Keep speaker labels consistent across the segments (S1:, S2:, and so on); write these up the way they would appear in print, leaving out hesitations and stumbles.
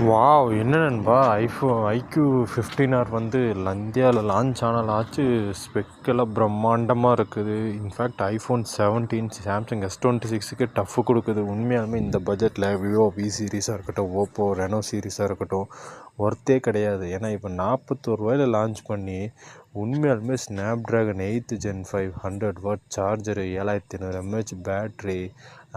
S1: Wow! என்ன நண்பா IQ 15R வந்து இந்தியாவில் லான்ச் ஆனால் ஆச்சு. ஸ்பெக்கெல்லாம் பிரம்மாண்டமாக இருக்குது. இன்ஃபேக்ட் ஐஃபோன் 17 சாம்சங் S26க்கு டஃப் கொடுக்குது. உண்மையாலுமே இந்த பட்ஜெட்டில் விவோ வி சீரிஸாக இருக்கட்டும், ஓப்போ ரெனோ சீரிஸாக இருக்கட்டும் ஒர்த்தே கிடையாது. ஏன்னா இப்போ 41 ரூபாயில் லான்ச் பண்ணி உண்மையாலுமே Snapdragon 8th Gen 5 100W charger, 7500 mAh battery,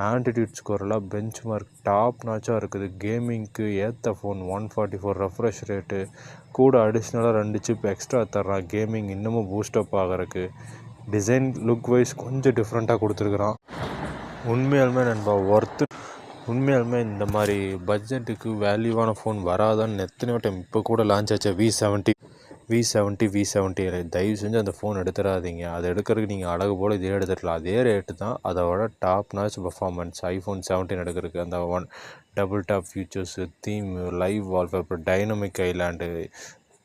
S1: AnTuTu ஸ்கோரெல்லாம் பெஞ்ச் மார்க் டாப் நாச்சாக இருக்குது. கேமிங்க்கு ஏற்ற ஃபோன். 144 ரெஃப்ரெஷ் ரேட்டு கூட அடிஷ்னலாக 2 சிப் எக்ஸ்ட்ரா தர்றான். கேமிங் இன்னமும் பூஸ்டப் ஆகிறதுக்கு. டிசைன் லுக் வைஸ் கொஞ்சம் டிஃப்ரெண்ட்டாக கொடுத்துருக்குறான். உண்மையாலுமே நண்பா ஒர்த்து. உண்மையாலுமே இந்த மாதிரி பட்ஜெட்டுக்கு வேல்யூவான ஃபோன் வராதான்னு எத்தனையோ டைம் இப்போ கூட லான்ச் ஆச்சு V70 தயவு செஞ்சு அந்த ஃபோன் எடுத்துடாதீங்க. அதை எடுக்கிறதுக்கு நீங்கள் அழகு போல் இதே எடுத்துடலாம். அதே ரேட்டு தான், அதோட டாப் நாச் பர்ஃபார்மன்ஸ். ஐஃபோன் 17 எடுக்கிறதுக்கு அந்த double tap features, theme, live wallpaper, dynamic island,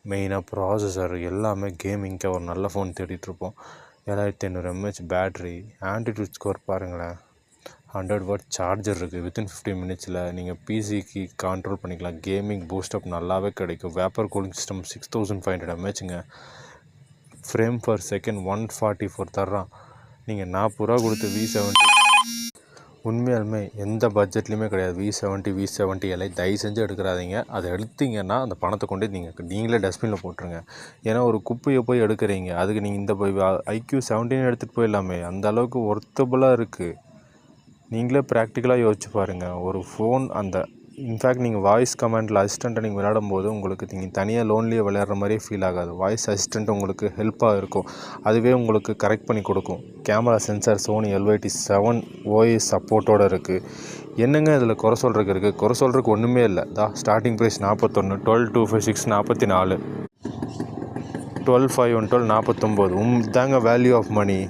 S1: மெயினாக ப்ராசஸர் எல்லாமே கேமிங்க்கு ஒரு நல்ல ஃபோன் தேடிட்டுருப்போம். 7500 mAh பேட்ரி, ஆன்டிடியூட் ஸ்கோர் பாருங்களேன். 100W சார்ஜர் இருக்குது. வித்தின் 15 minutesல நீங்கள் பிசிக்கு கண்ட்ரோல் பண்ணிக்கலாம். கேமிங் பூஸ்டப் நல்லாவே கிடைக்கும். வேப்பர் கூலிங் சிஸ்டம் 6500 mAhங்க. ஃப்ரேம் பர் செகண்ட் 144 தர்றான். நீங்கள் 40 ரூபா கொடுத்து V70 உண்மையாலுமே எந்த பட்ஜெட்லேயுமே கிடையாது. V70 எல்லாம் தயவு செஞ்சு எடுக்கிறாதீங்க. அதை எடுத்தீங்கன்னா அந்த பணத்தை கொண்டு நீங்களே டஸ்ட்பினில் போட்டுருங்க. ஏன்னா ஒரு குப்பையை போய் எடுக்கிறீங்க, அதுக்கு நீங்கள் இந்த ஐக்யூ 17 எடுத்துகிட்டு போயிடலாமே. அந்த அளவுக்கு ஒர்த்தபுளாக இருக்குது. நீங்களே ப்ராக்டிக்கலாக யோசிச்சு பாருங்கள். ஒரு ஃபோன் அந்த இன்ஃபேக்ட் நீங்கள் வாய்ஸ் கமாண்டில் அசிஸ்டண்ட்டை நீங்கள் விளையாடும்போது உங்களுக்கு நீங்கள் தனியாக லோன்லேயே விளையாடுற மாதிரியே ஃபீல் ஆகாது. வாய்ஸ் அசிஸ்டண்ட் உங்களுக்கு ஹெல்ப்பாக இருக்கும். அதுவே உங்களுக்கு கரெக்ட் பண்ணி கொடுக்கும். Camera sensor Sony LYT7 OS சப்போர்ட்டோடு இருக்குது. என்னங்க இதில் குறை சொல்கிறதுக்கு இருக்குது? குறை சொல்கிறதுக்கு ஒன்றுமே இல்லை. Starting price 41, 12,256 44, 12,512 49. தாங்க வேல்யூ ஆஃப் மணி.